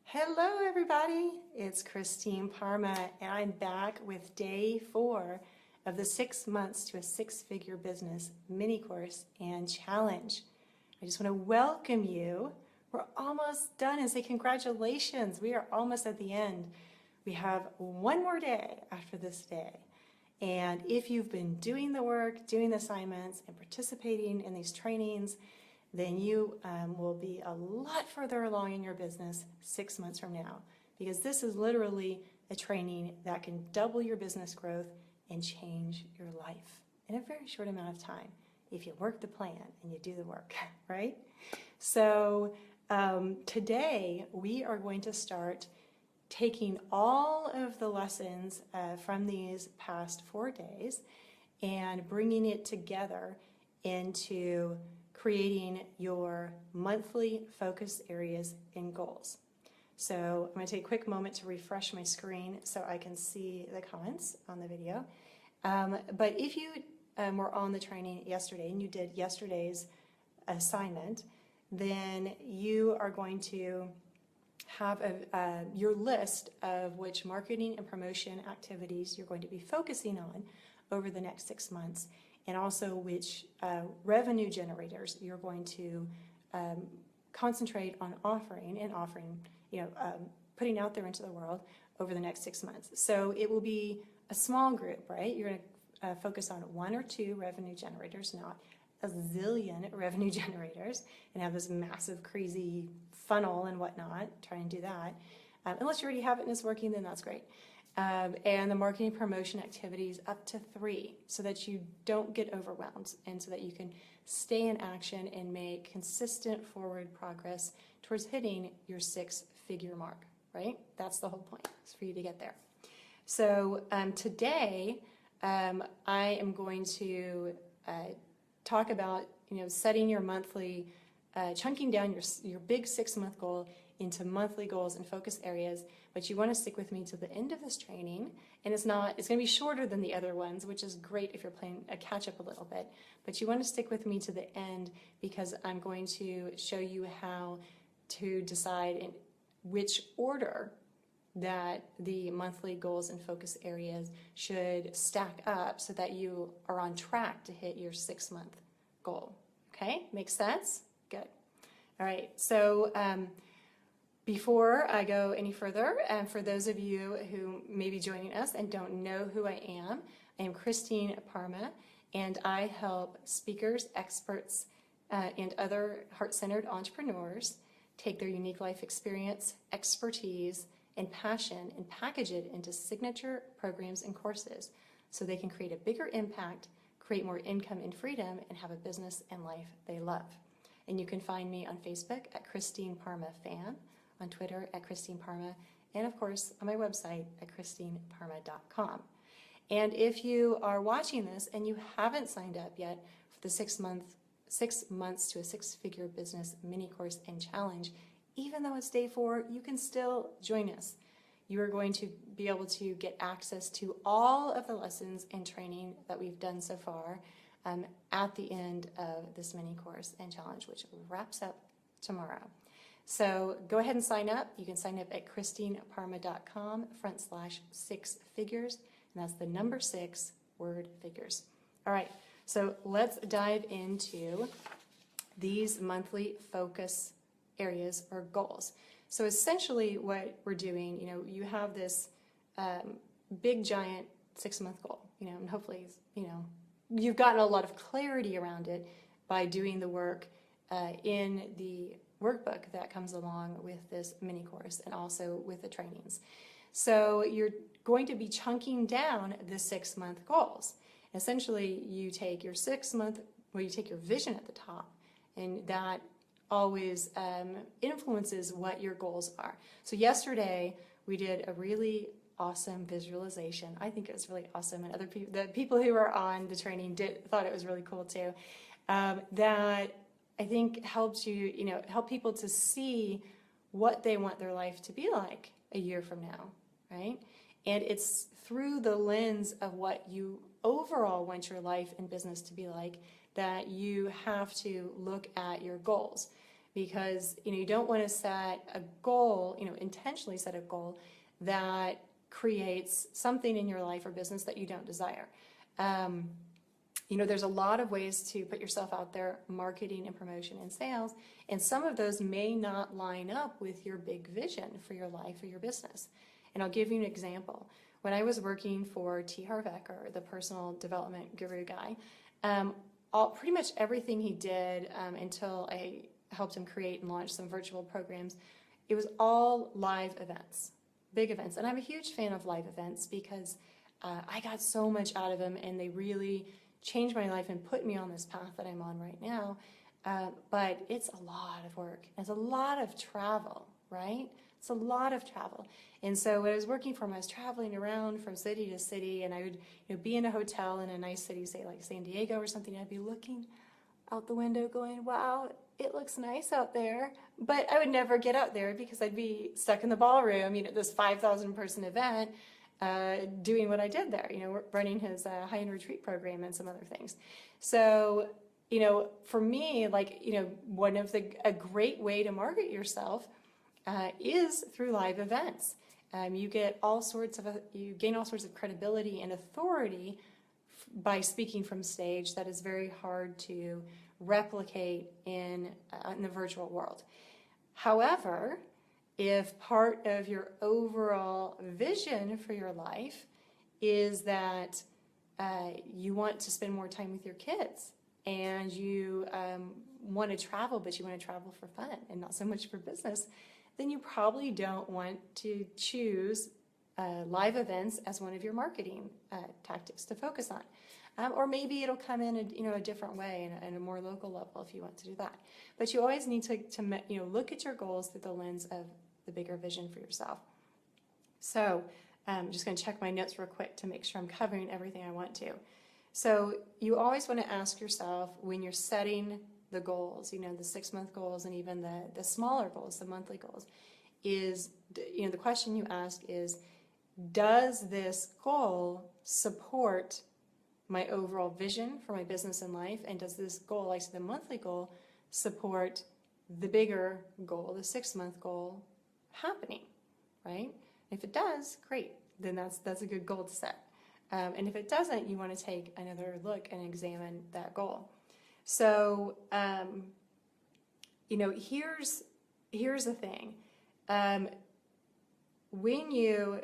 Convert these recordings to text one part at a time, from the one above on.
Hello everybody, it's Christine Parma and I'm back with day 4 of the 6 months to a six-figure business mini course and challenge. I just want to welcome you. We're almost done and say congratulations. We are almost at the end. We have one more day after this day. And if you've been doing the work, doing the assignments, and participating in these trainings, then you will be a lot further along in your business 6 months from now, because this is literally a training that can double your business growth and change your life in a very short amount of time if you work the plan and you do the work, right? So today we are going to start taking all of the lessons from these past 4 days and bringing it together into creating your monthly focus areas and goals. So I'm going to take a quick moment to refresh my screen so I can see the comments on the video. But if you were on the training yesterday and you did yesterday's assignment, then you are going to have your list of which marketing and promotion activities you're going to be focusing on over the next 6 months, and also which revenue generators you're going to concentrate on offering, putting out there into the world over the next 6 months. So it will be a small group, right? You're going to focus on 1 or 2 revenue generators, not a zillion revenue generators, and have this massive, crazy funnel and whatnot. Try and do that. Unless you already have it and it's working, then that's great. And the marketing promotion activities up to 3, so that you don't get overwhelmed and so that you can stay in action and make consistent forward progress towards hitting your 6-figure mark, right? That's the whole point, is for you to get there. So today I am going to talk about setting your monthly, chunking down your big 6-month goal into monthly goals and focus areas. But you want to stick with me to the end of this training, and it's going to be shorter than the other ones, which is great if you're playing a catch up a little bit, but you want to stick with me to the end, because I'm going to show you how to decide in which order that the monthly goals and focus areas should stack up so that you are on track to hit your 6-month goal. Okay, makes sense? Good. All right, so before I go any further, for those of you who may be joining us and don't know who I am Christine Parma, and I help speakers, experts, and other heart-centered entrepreneurs take their unique life experience, expertise, and passion and package it into signature programs and courses so they can create a bigger impact, create more income and freedom, and have a business and life they love. And you can find me on Facebook at Christine Parma Fan, on Twitter at Christine Parma, and of course on my website at christineparma.com. And if you are watching this and you haven't signed up yet for the 6 months to a 6-figure business mini course and challenge, even though it's day 4, you can still join us. You are going to be able to get access to all of the lessons and training that we've done so far at the end of this mini course and challenge, which wraps up tomorrow. So go ahead and sign up. You can sign up at christineparma.com/6figures, and that's the number 6 word figures. All right, so let's dive into these monthly focus areas or goals. So essentially what we're doing, you have this big giant 6-month goal, and hopefully, you've gotten a lot of clarity around it by doing the work in the workbook that comes along with this mini course and also with the trainings. So you're going to be chunking down the 6-month goals. Essentially, you take your 6-month, you take your vision at the top, and that always influences what your goals are. So yesterday we did a really awesome visualization. I think it was really awesome, and the people who were on the training thought it was really cool too. That I think helps help people to see what they want their life to be like a year from now, right? And it's through the lens of what you overall want your life and business to be like that you have to look at your goals. because, you don't want to set a goal, intentionally set a goal that creates something in your life or business that you don't desire. There's a lot of ways to put yourself out there, marketing and promotion and sales, and some of those may not line up with your big vision for your life or your business. And I'll give you an example. When I was working for T. Harv Eker, the personal development guru guy, pretty much everything he did until I helped him create and launch some virtual programs, it was all live events, big events. And I'm a huge fan of live events because I got so much out of them, and they really changed my life and put me on this path that I'm on right now. But it's a lot of work. It's a lot of travel, right? It's a lot of travel. And so when I was working for him, I was traveling around from city to city, and I would be in a hotel in a nice city, say like San Diego or something. I'd be looking out the window going, wow, it looks nice out there. But I would never get out there because I'd be stuck in the ballroom, this 5,000 person event, doing what I did there, running his high-end retreat program and some other things. So, for me, a great way to market yourself is through live events. You gain all sorts of credibility and authority by speaking from stage that is very hard to replicate in the virtual world. However, if part of your overall vision for your life is that you want to spend more time with your kids, and you want to travel, but you want to travel for fun and not so much for business, then you probably don't want to choose live events as one of your marketing tactics to focus on. Or maybe it'll come in a different way and a more local level if you want to do that. But you always need to look at your goals through the lens of the bigger vision for yourself. So I'm just going to check my notes real quick to make sure I'm covering everything I want to. So you always want to ask yourself when you're setting the goals, the 6-month goals and even the smaller goals, the monthly goals, is, the question you ask is, does this goal support my overall vision for my business and life? And does this goal, like the monthly goal, support the bigger goal, the 6-month goal happening, right? If it does, great. Then that's a good goal to set. And if it doesn't, you want to take another look and examine that goal. So, here's the thing. When you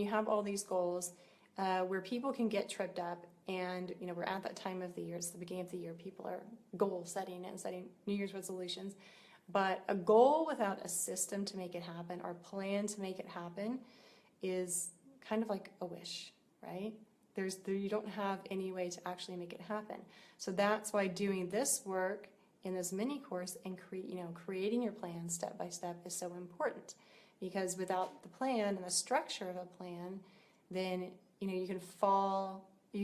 have all these goals, where people can get tripped up, and we're at that time of the year. It's the beginning of the year. People are goal setting and setting New Year's resolutions. But a goal without a system to make it happen or plan to make it happen is kind of like a wish, right? You don't have any way to actually make it happen. So that's why doing this work in this mini course and creating your plan step by step is so important. Because without the plan and the structure of a plan, then you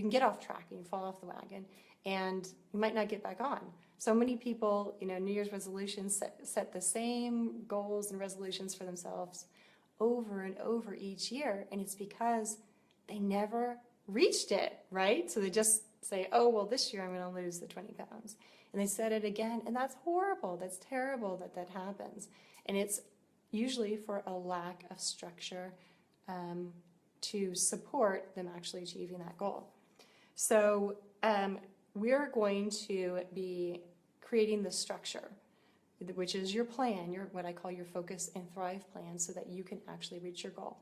can get off track, you can fall off the wagon, and you might not get back on. So many people, New Year's resolutions set the same goals and resolutions for themselves over and over each year, and it's because they never reached it, right? So they just say, oh, well, this year I'm going to lose the 20 pounds. And they set it again, and that's horrible. That's terrible that happens. And it's usually for a lack of structure to support them actually achieving that goal. So we're going to be creating the structure, which is your plan, what I call your focus and thrive plan, so that you can actually reach your goal.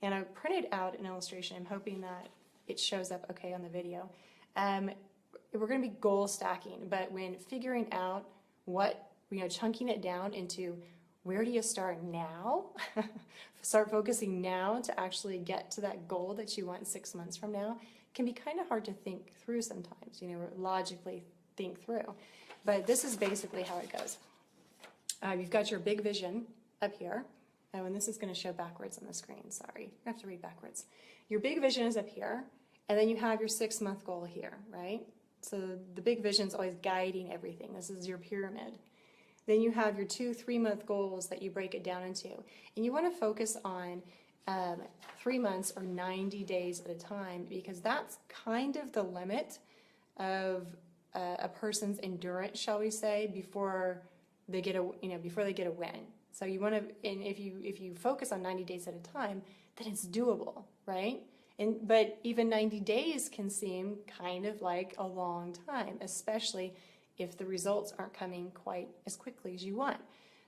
And I printed out an illustration. I'm hoping that it shows up okay on the video. We're going to be goal stacking, but when figuring out chunking it down into where do you start now? Start focusing now to actually get to that goal that you want 6 months from now can be kind of hard to think through sometimes, logically think through. But this is basically how it goes. You've got your big vision up here. Oh, and this is going to show backwards on the screen. Sorry, I have to read backwards. Your big vision is up here, and then you have your 6-month goal here, right? So the big vision is always guiding everything. This is your pyramid. Then you have your 2 3-month goals that you break it down into. And you want to focus on 3 months or 90 days at a time, because that's kind of the limit of a person's endurance, shall we say, before before they get a win. So you want to, and if you focus on 90 days at a time, then it's doable, right? But even 90 days can seem kind of like a long time, especially if the results aren't coming quite as quickly as you want.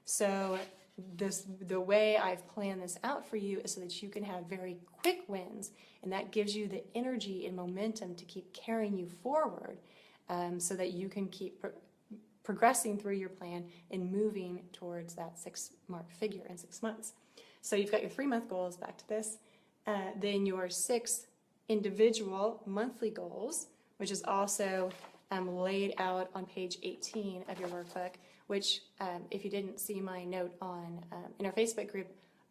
So the way I've planned this out for you is so that you can have very quick wins, and that gives you the energy and momentum to keep carrying you forward, so that you can keep progressing through your plan and moving towards that 6-mark figure in 6 months. So you've got your 3-month goals, back to this, then your 6 individual monthly goals, which is also laid out on page 18 of your workbook, which if you didn't see my note on in our Facebook group,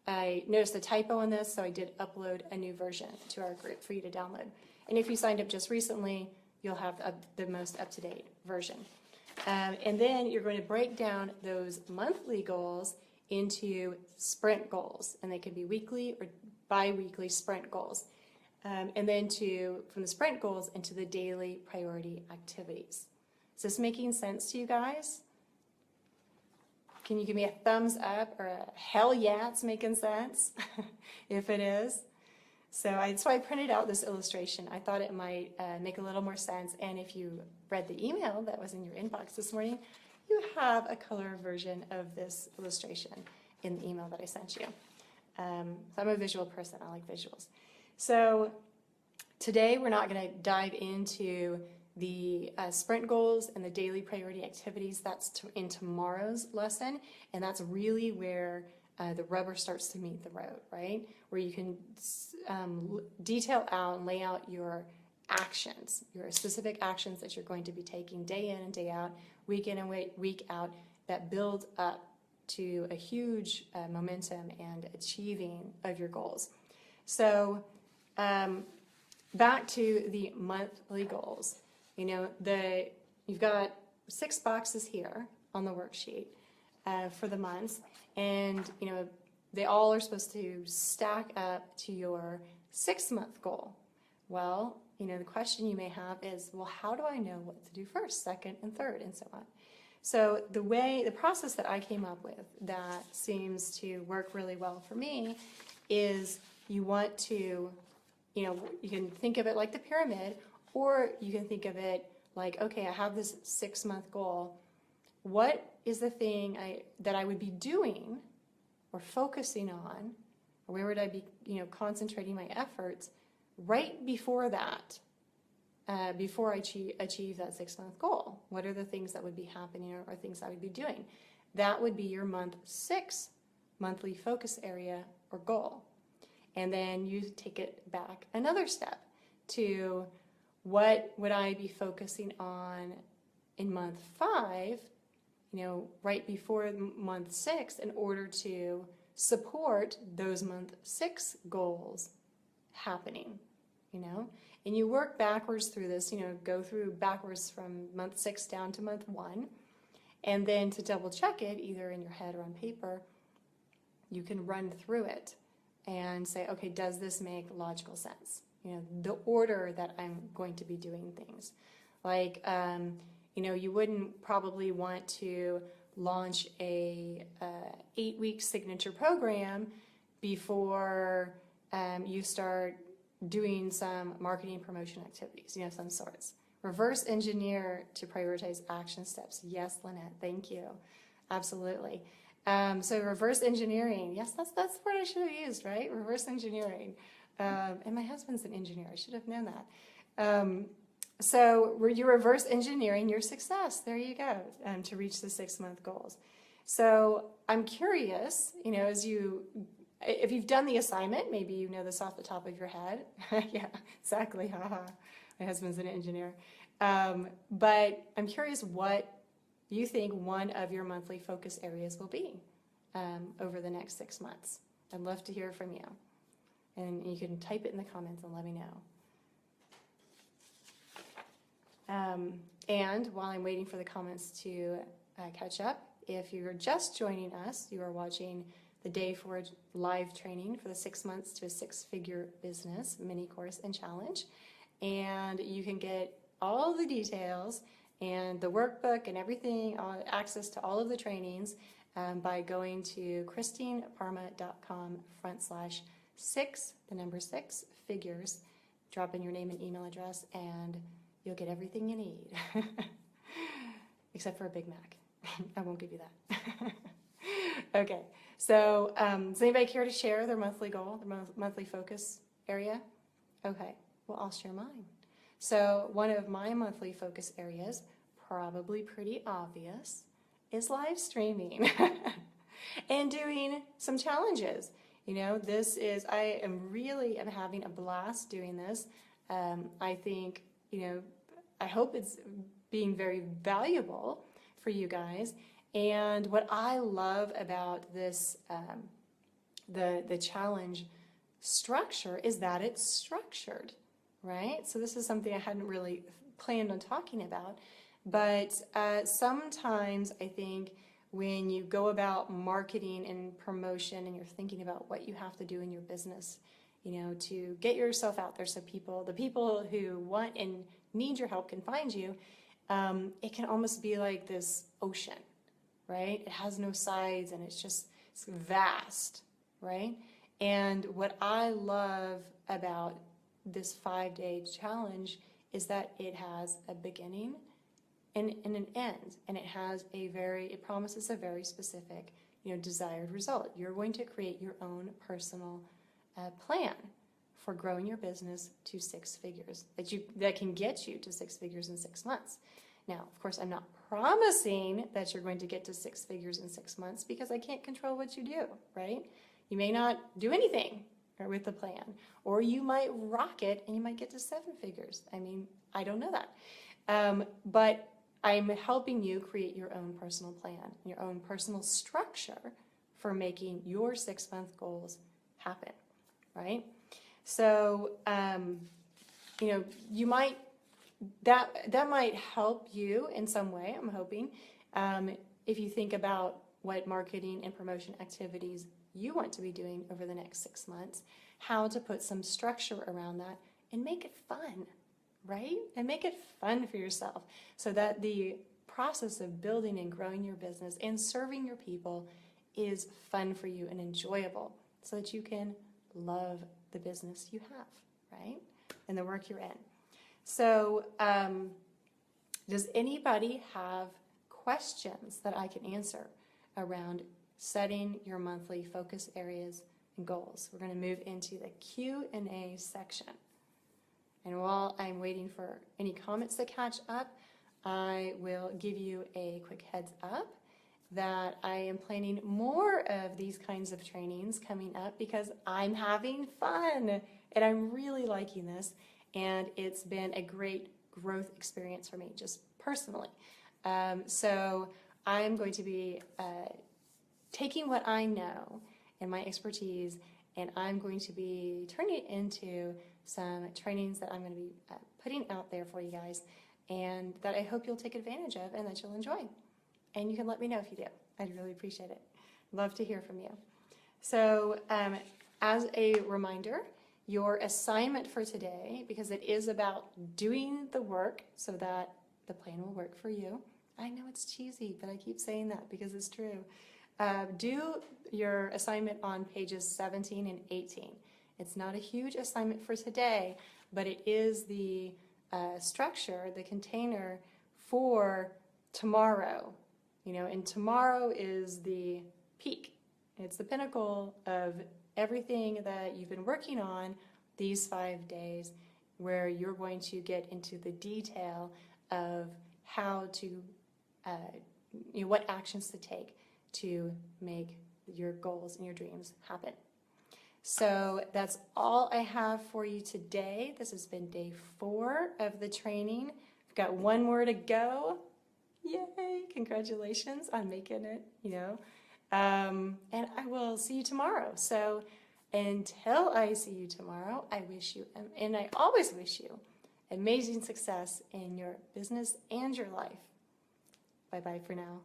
I noticed a typo on this, so I did upload a new version to our group for you to download. And if you signed up just recently, you'll have the most up-to-date version. And then you're going to break down those monthly goals into sprint goals, and they can be weekly or bi-weekly sprint goals. And then from the sprint goals into the daily priority activities. Is this making sense to you guys? Can you give me a thumbs up or a hell yeah, it's making sense if it is? So that's why I printed out this illustration. I thought it might make a little more sense. And if you read the email that was in your inbox this morning, you have a color version of this illustration in the email that I sent you. So I'm a visual person. I like visuals. So today we're not going to dive into the sprint goals and the daily priority activities. That's in tomorrow's lesson, and that's really where the rubber starts to meet the road, right? Where you can detail out and lay out your actions, your specific actions that you're going to be taking day in and day out, week in and week out, that build up to a huge momentum and achieving of your goals. So back to the monthly goals. You've got 6 boxes here on the worksheet for the months, and they all are supposed to stack up to your 6-month goal. Well, the question you may have is, well, how do I know what to do first, second, and third, and so on? So the process that I came up with that seems to work really well for me is you want to, you can think of it like the pyramid, or you can think of it like, okay, I have this 6-month goal. What is the thing that I would be doing or focusing on, or where would I be, concentrating my efforts right before that, before I achieve that 6-month goal? What are the things that would be happening or things I would be doing? That would be your month 6 monthly focus area or goal. And then you take it back another step to what would I be focusing on in month 5, right before month 6, in order to support those month 6 goals happening, And you work backwards through this, go through backwards from month 6 down to month 1. And then to double check it, either in your head or on paper, you can run through it and say, okay, does this make logical sense? The order that I'm going to be doing things. Like, you wouldn't probably want to launch a 8-week signature program before you start doing some marketing promotion activities, some sorts. Reverse engineer to prioritize action steps. Yes, Lynette, thank you. Absolutely. So reverse engineering, yes, that's the word I should have used, right? Reverse engineering. And my husband's an engineer, I should have known that. So you're reverse engineering your success, there you go, to reach the 6-month goals. So I'm curious, if you've done the assignment, maybe you know this off the top of your head. Yeah, exactly, haha. My husband's an engineer. But I'm curious what you think one of your monthly focus areas will be over the next 6 months. I'd love to hear from you. And you can type it in the comments and let me know. And while I'm waiting for the comments to catch up, if you're just joining us, you are watching the Day 4 live training for the 6 months to a 6-figure business mini course and challenge. And you can get all the details and the workbook and everything, access to all of the trainings by going to christineparma.com/6, the number 6, figures. Drop in your name and email address, and you'll get everything you need, except for a Big Mac. I won't give you that. Okay, so does anybody care to share their monthly goal, their monthly focus area? Okay, well, I'll share mine. So one of my monthly focus areas, probably pretty obvious, is live streaming and doing some challenges. You know, I am having a blast doing this. I think, I hope it's being very valuable for you guys. And what I love about this, the challenge structure is that it's structured, right? So this is something I hadn't really planned on talking about, but sometimes I think when you go about marketing and promotion and you're thinking about what you have to do in your business, to get yourself out there so the people who want and need your help can find you, it can almost be like this ocean, right? It has no sides and it's vast, right? And what I love about this 5-day challenge is that it has a beginning and an end, and it promises a very specific, desired result. You're going to create your own personal plan for growing your business to 6 figures that can get you to 6 figures in 6 months. Now, of course, I'm not promising that you're going to get to 6 figures in 6 months because I can't control what you do, right? You may not do anything with the plan, or you might rock it and you might get to 7 figures. I mean, I don't know that. But I'm helping you create your own personal plan, your own personal structure for making your 6-month goals happen, right? So, that might help you in some way, I'm hoping, if you think about what marketing and promotion activities you want to be doing over the next 6 months, how to put some structure around that and make it fun, right? And make it fun for yourself so that the process of building and growing your business and serving your people is fun for you and enjoyable so that you can love the business you have, right? And the work you're in. So does anybody have questions that I can answer around setting your monthly focus areas and goals? We're going to move into the Q&A section. And while I'm waiting for any comments to catch up, I will give you a quick heads up that I am planning more of these kinds of trainings coming up because I'm having fun and I'm really liking this. And it's been a great growth experience for me, just personally. So I'm going to be taking what I know and my expertise, and I'm going to be turning it into some trainings that I'm going to be putting out there for you guys, and that I hope you'll take advantage of and that you'll enjoy. And you can let me know if you do. I'd really appreciate it. Love to hear from you. So as a reminder, your assignment for today, because it is about doing the work so that the plan will work for you. I know it's cheesy, but I keep saying that because it's true. Do your assignment on pages 17 and 18. It's not a huge assignment for today, but it is the structure, the container for tomorrow. And tomorrow is the peak. It's the pinnacle of everything that you've been working on these 5 days, where you're going to get into the detail of how to, what actions to take to make your goals and your dreams happen. So that's all I have for you today. This has been day 4 of the training. We've got 1 more to go. Yay! Congratulations on making it, and I will see you tomorrow. So until I see you tomorrow, I wish you, and I always wish you, amazing success in your business and your life. Bye-bye for now.